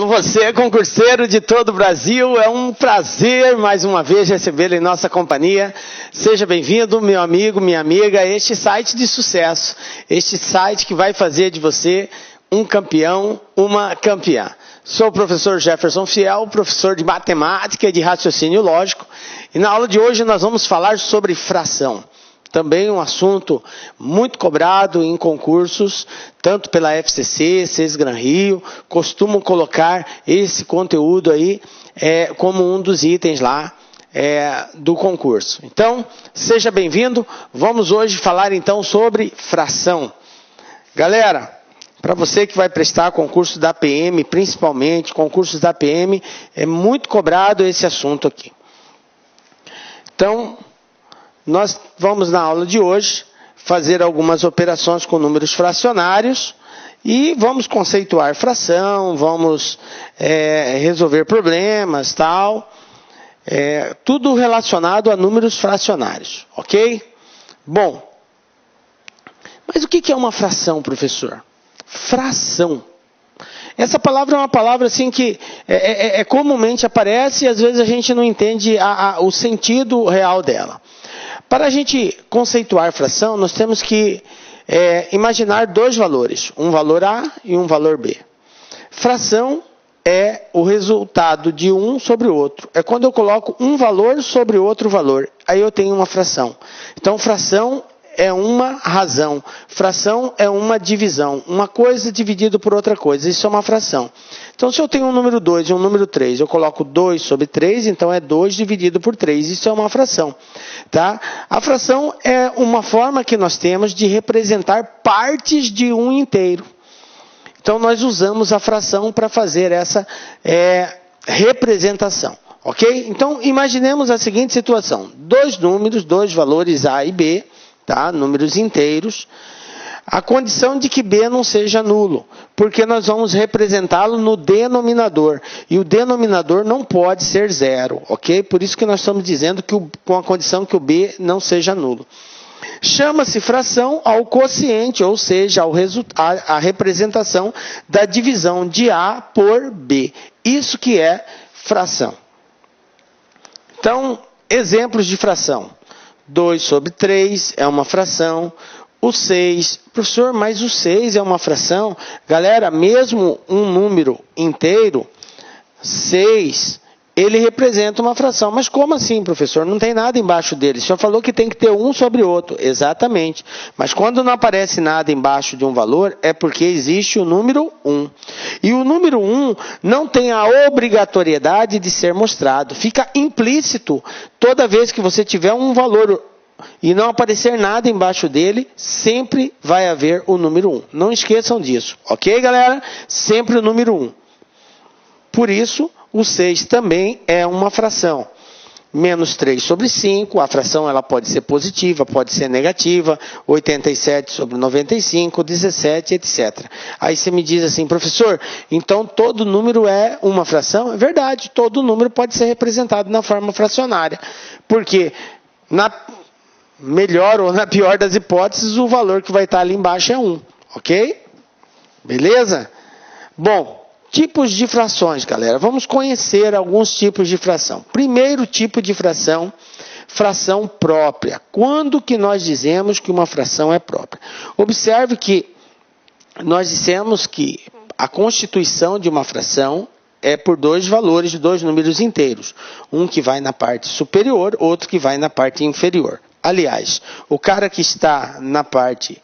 Você, concurseiro de todo o Brasil, é um prazer mais uma vez recebê-lo em nossa companhia. Seja bem-vindo, meu amigo, minha amiga, a este site de sucesso, este site que vai fazer de você um campeão, uma campeã. Sou o professor Jefferson Fiel, professor de matemática e de raciocínio lógico, e na aula de hoje nós vamos falar sobre fração. Também um assunto muito cobrado em concursos, tanto pela FCC, CESGRAN Rio, costumam colocar esse conteúdo aí como um dos itens lá do concurso. Então, seja bem-vindo, vamos hoje falar então sobre fração. Galera, para você que vai prestar concurso da PM, principalmente concursos da PM, é muito cobrado esse assunto aqui. Então, nós vamos na aula de hoje fazer algumas operações com números fracionários e vamos conceituar fração, vamos resolver problemas, tal, tudo relacionado a números fracionários, ok? Bom, mas o que é uma fração, professor? Fração. Essa palavra é uma palavra assim que comumente aparece e às vezes a gente não entende o sentido real dela. Para a gente conceituar fração, nós temos que imaginar dois valores, um valor A e um valor B. Fração é o resultado de um sobre o outro. É quando eu coloco um valor sobre outro valor, aí eu tenho uma fração. Então, fração é uma razão, fração é uma divisão, uma coisa dividida por outra coisa, isso é uma fração. Então, se eu tenho um número 2 e um número 3, eu coloco 2 sobre 3, então é 2 dividido por 3, isso é uma fração. Tá? A fração é uma forma que nós temos de representar partes de um inteiro. Então, nós usamos a fração para fazer essa representação. Ok? Então, imaginemos a seguinte situação. Dois números, dois valores A e B, tá? Números inteiros. A condição de que B não seja nulo, porque nós vamos representá-lo no denominador. E o denominador não pode ser zero, ok? Por isso que nós estamos dizendo que com a condição que o B não seja nulo. Chama-se fração ao quociente, ou seja, a representação da divisão de A por B. Isso que é fração. Então, exemplos de fração. 2 sobre 3 é uma fração. O 6, professor, mas o 6 é uma fração? Galera, mesmo um número inteiro, 6, ele representa uma fração. Mas como assim, professor? Não tem nada embaixo dele. O senhor falou que tem que ter um sobre outro. Exatamente. Mas quando não aparece nada embaixo de um valor, é porque existe o número 1. E o número 1 não tem a obrigatoriedade de ser mostrado. Fica implícito toda vez que você tiver um valor e não aparecer nada embaixo dele, sempre vai haver o número 1. Não esqueçam disso, ok, galera? Sempre o número 1. Por isso, o 6 também é uma fração. Menos 3 sobre 5, a fração ela pode ser positiva, pode ser negativa, 87 sobre 95, 17, etc. Aí você me diz assim, professor, então todo número é uma fração? É verdade, todo número pode ser representado na forma fracionária. Porque na melhor ou na pior das hipóteses, o valor que vai estar ali embaixo é 1, ok? Beleza? Bom, tipos de frações, galera. Vamos conhecer alguns tipos de fração. Primeiro tipo de fração, fração própria. Quando que nós dizemos que uma fração é própria? Observe que nós dissemos que a constituição de uma fração é por dois valores de dois números inteiros. Um que vai na parte superior, outro que vai na parte inferior. Aliás, o cara que está na parte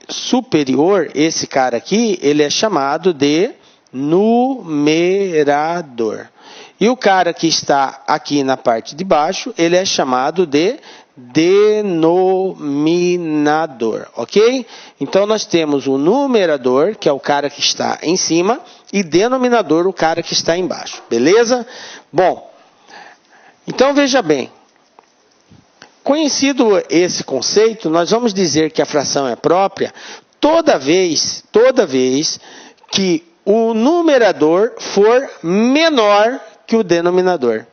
superior, esse cara aqui, ele é chamado de numerador. E o cara que está aqui na parte de baixo, ele é chamado de denominador, ok? Então, nós temos o numerador, que é o cara que está em cima, e denominador, o cara que está embaixo, beleza? Bom, então veja bem. Conhecido esse conceito, nós vamos dizer que a fração é própria toda vez que o numerador for menor que o denominador.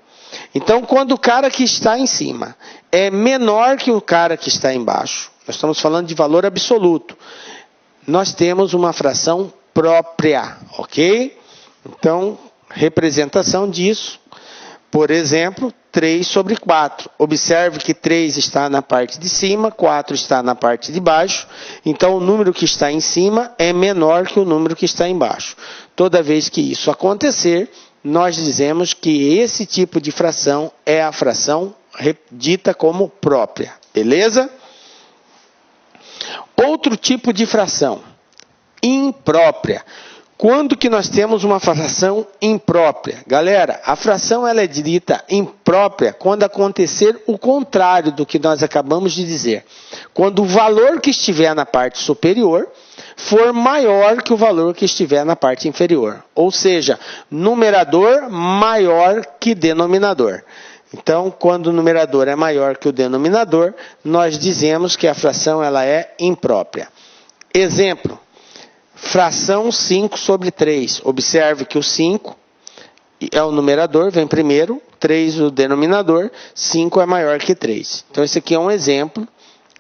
Então, quando o cara que está em cima é menor que o cara que está embaixo, nós estamos falando de valor absoluto, nós temos uma fração própria, ok? Então, representação disso, por exemplo, 3 sobre 4. Observe que 3 está na parte de cima, 4 está na parte de baixo. Então, o número que está em cima é menor que o número que está embaixo. Toda vez que isso acontecer, nós dizemos que esse tipo de fração é a fração dita como própria. Beleza? Outro tipo de fração, imprópria. Quando que nós temos uma fração imprópria? Galera, a fração ela é dita imprópria quando acontecer o contrário do que nós acabamos de dizer. Quando o valor que estiver na parte superior for maior que o valor que estiver na parte inferior. Ou seja, numerador maior que denominador. Então, quando o numerador é maior que o denominador, nós dizemos que a fração ela é imprópria. Exemplo. Fração 5 sobre 3. Observe que o 5 é o numerador, vem primeiro, 3 o denominador, 5 é maior que 3. Então, esse aqui é um exemplo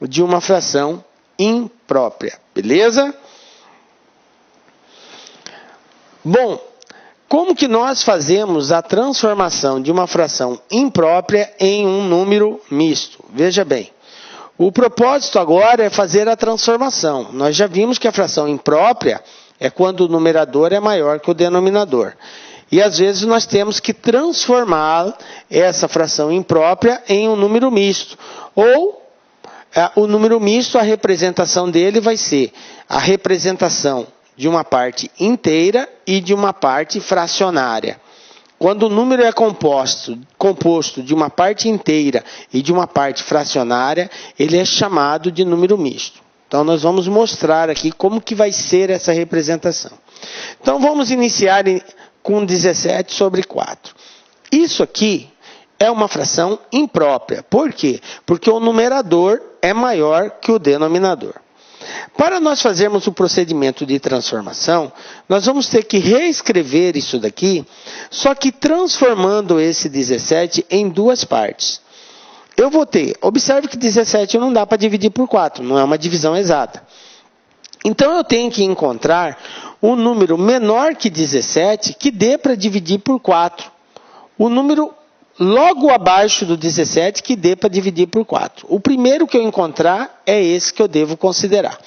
de uma fração imprópria. Beleza? Bom, como que nós fazemos a transformação de uma fração imprópria em um número misto? Veja bem. O propósito agora é fazer a transformação. Nós já vimos que a fração imprópria é quando o numerador é maior que o denominador. E às vezes nós temos que transformar essa fração imprópria em um número misto. Ou o número misto, a representação dele vai ser a representação de uma parte inteira e de uma parte fracionária. Quando o número é composto de uma parte inteira e de uma parte fracionária, ele é chamado de número misto. Então, nós vamos mostrar aqui como que vai ser essa representação. Então, vamos iniciar com 17 sobre 4. Isso aqui é uma fração imprópria. Por quê? Porque o numerador é maior que o denominador. Para nós fazermos o procedimento de transformação, nós vamos ter que reescrever isso daqui, só que transformando esse 17 em duas partes. Eu vou ter, observe que 17 não dá para dividir por 4, não é uma divisão exata. Então eu tenho que encontrar um número menor que 17 que dê para dividir por 4. O número logo abaixo do 17 que dê para dividir por 4. O primeiro que eu encontrar é esse que eu devo considerar.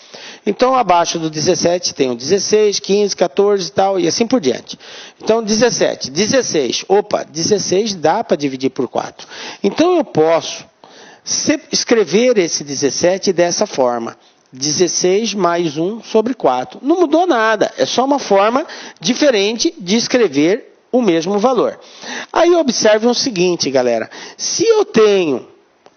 Então, abaixo do 17 tem o 16, 15, 14 e tal, e assim por diante. Então, 17, 16. Opa, 16 dá para dividir por 4. Então, eu posso escrever esse 17 dessa forma. 16 mais 1 sobre 4. Não mudou nada, é só uma forma diferente de escrever o mesmo valor. Aí observe o seguinte, galera. Se eu tenho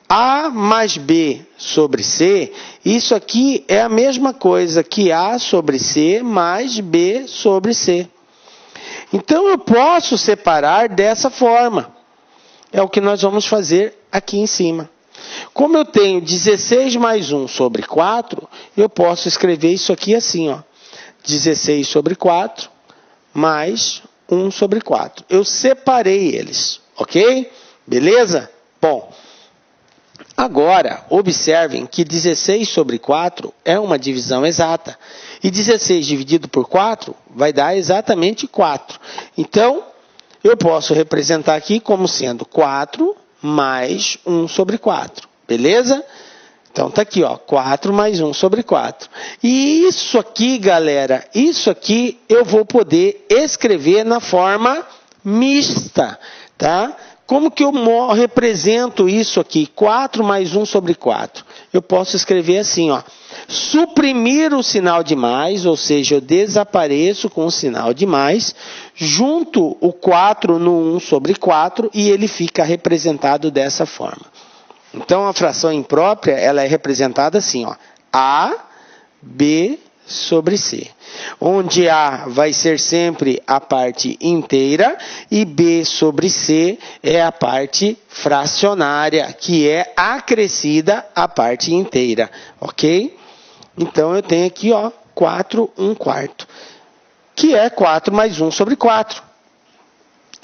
A mais B sobre C, isso aqui é a mesma coisa que A sobre C mais B sobre C. Então, eu posso separar dessa forma. É o que nós vamos fazer aqui em cima. Como eu tenho 16 mais 1 sobre 4, eu posso escrever isso aqui assim, ó. 16 sobre 4 mais 1 sobre 4. Eu separei eles, ok? Beleza? Bom, agora, observem que 16 sobre 4 é uma divisão exata. E 16 dividido por 4 vai dar exatamente 4. Então, eu posso representar aqui como sendo 4 mais 1 sobre 4. Beleza? Então, está aqui, ó, 4 mais 1 sobre 4. E isso aqui, galera, isso aqui eu vou poder escrever na forma mista, tá? Como que eu represento isso aqui? 4 mais 1 sobre 4. Eu posso escrever assim, ó. Suprimir o sinal de mais, ou seja, eu desapareço com o sinal de mais, junto o 4 no 1 sobre 4 e ele fica representado dessa forma. Então, a fração imprópria, ela é representada assim, ó. A, B sobre C. Onde A vai ser sempre a parte inteira e B sobre C é a parte fracionária, que é acrescida à parte inteira, ok? Então, eu tenho aqui, ó, 4, 1/4, que é 4 mais 1 sobre 4.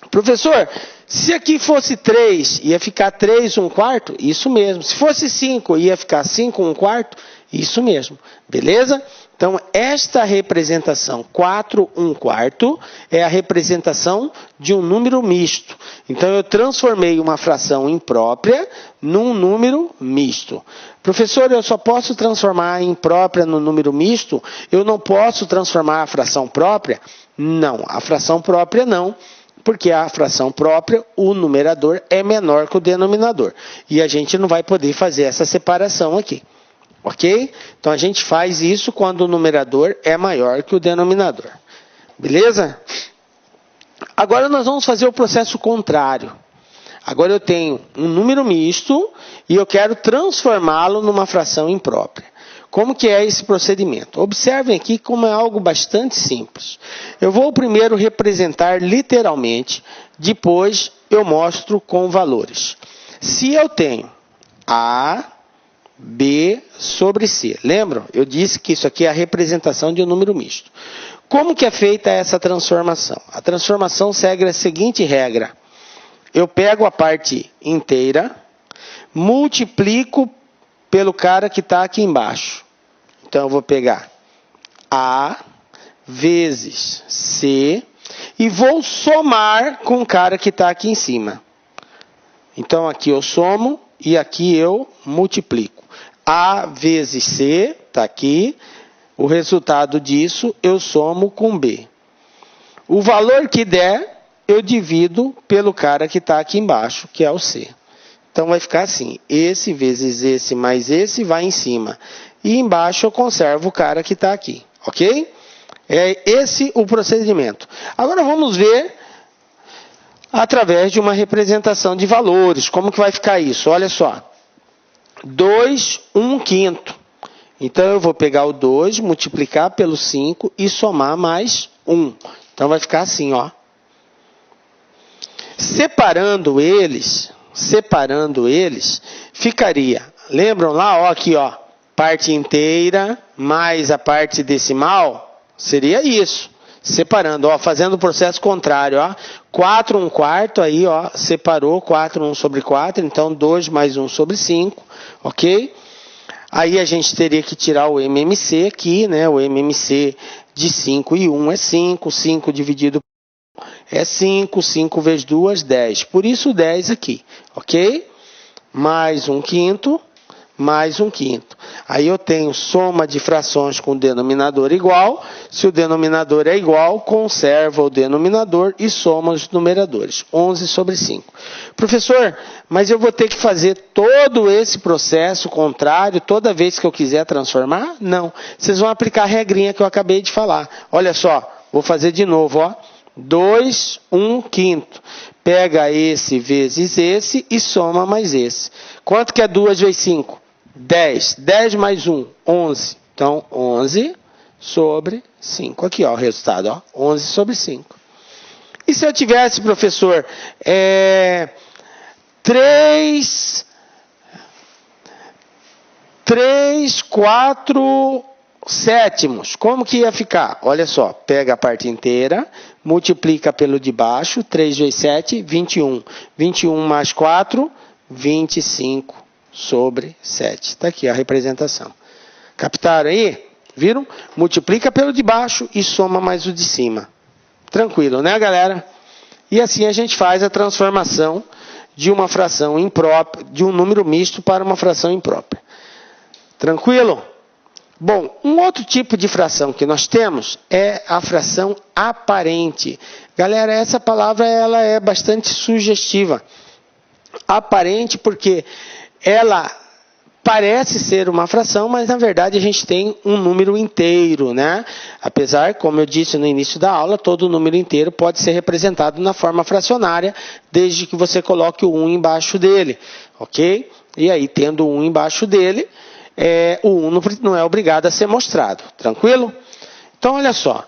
Professor, se aqui fosse 3, ia ficar 3, 1/4? Isso mesmo. Se fosse 5, ia ficar 5, 1/4? Isso mesmo. Beleza? Então, esta representação 4/1/4 é a representação de um número misto. Então, eu transformei uma fração imprópria num número misto. Professor, eu só posso transformar a imprópria no número misto? Eu não posso transformar a fração própria? Não, a fração própria não. Porque a fração própria, o numerador é menor que o denominador. E a gente não vai poder fazer essa separação aqui. Ok? Então, a gente faz isso quando o numerador é maior que o denominador. Beleza? Agora, nós vamos fazer o processo contrário. Agora, eu tenho um número misto e eu quero transformá-lo numa fração imprópria. Como que é esse procedimento? Observem aqui como é algo bastante simples. Eu vou primeiro representar literalmente, depois eu mostro com valores. Se eu tenho A, B sobre C, lembram? Eu disse que isso aqui é a representação de um número misto. Como que é feita essa transformação? A transformação segue a seguinte regra. Eu pego a parte inteira, multiplico pelo cara que está aqui embaixo. Então, eu vou pegar A vezes C e vou somar com o cara que está aqui em cima. Então, aqui eu somo e aqui eu multiplico. A vezes C, está aqui. O resultado disso, eu somo com B. O valor que der, eu divido pelo cara que está aqui embaixo, que é o C. Então, vai ficar assim. Esse vezes esse mais esse vai em cima. E embaixo eu conservo o cara que está aqui. Ok? É esse o procedimento. Agora, vamos ver através de uma representação de valores. Como que vai ficar isso? Olha só. 2/1/5. Então, eu vou pegar o 2, multiplicar pelo 5 e somar mais 1. Então, vai ficar assim, ó. Separando eles, ficaria, lembram lá, ó, aqui, ó, parte inteira mais a parte decimal, seria isso. Separando, ó, fazendo o processo contrário, ó. 4/1/4, aí, ó, separou 4/1/4, então 2 mais 1 sobre 5, ok? Aí a gente teria que tirar o MMC aqui, né? O MMC de 5 e 1 é 5, 5 dividido é 5, 5 vezes 2, 10. Por isso 10 aqui, ok? Mais 1/5, mais 1/5. Aí eu tenho soma de frações com denominador igual. Se o denominador é igual, conserva o denominador e soma os numeradores. 11 sobre 5. Professor, mas eu vou ter que fazer todo esse processo contrário toda vez que eu quiser transformar? Não. Vocês vão aplicar a regrinha que eu acabei de falar. Olha só, vou fazer de novo, ó. 2/1/5. Pega esse vezes esse e soma mais esse. Quanto que é 2 vezes 5? 10. 10 mais 1, 11. Então, 11 sobre 5. Aqui, ó, o resultado, ó. 11 sobre 5. E se eu tivesse, professor, 3, 4 sétimos. Como que ia ficar? Olha só, pega a parte inteira, multiplica pelo de baixo, 3 vezes 7, 21. 21 mais 4, 25 sobre 7. Está aqui a representação. Captaram aí? Viram? Multiplica pelo de baixo e soma mais o de cima. Tranquilo, né, galera? E assim a gente faz a transformação de uma fração imprópria, de um número misto para uma fração imprópria. Tranquilo? Bom, um outro tipo de fração que nós temos é a fração aparente. Galera, essa palavra ela é bastante sugestiva. Aparente porque ela parece ser uma fração, mas na verdade a gente tem um número inteiro, né? Apesar, como eu disse no início da aula, todo número inteiro pode ser representado na forma fracionária, desde que você coloque o 1 embaixo dele, ok? E aí, tendo o 1 embaixo dele, o 1 não é obrigado a ser mostrado, tranquilo? Então, olha só,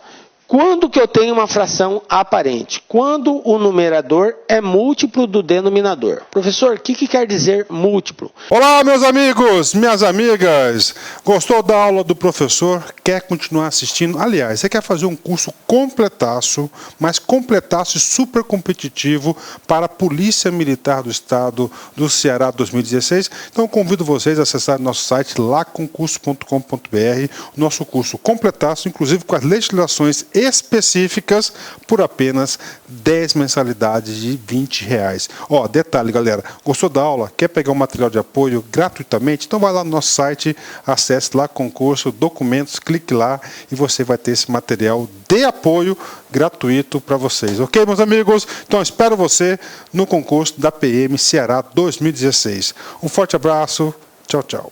Quando que eu tenho uma fração aparente? Quando o numerador é múltiplo do denominador. Professor, o que quer dizer múltiplo? Olá, meus amigos, minhas amigas. Gostou da aula do professor? Quer continuar assistindo? Aliás, você quer fazer um curso completaço, mas completaço e super competitivo para a Polícia Militar do Estado do Ceará 2016? Então, eu convido vocês a acessar nosso site laconcurso.com.br, nosso curso completaço, inclusive com as legislações específicas, por apenas 10 mensalidades de R$20. Ó, detalhe, galera, gostou da aula? Quer pegar um material de apoio gratuitamente? Então vai lá no nosso site, acesse lá concurso, documentos, clique lá e você vai ter esse material de apoio gratuito para vocês. Ok, meus amigos? Então espero você no concurso da PM Ceará 2016. Um forte abraço, tchau, tchau.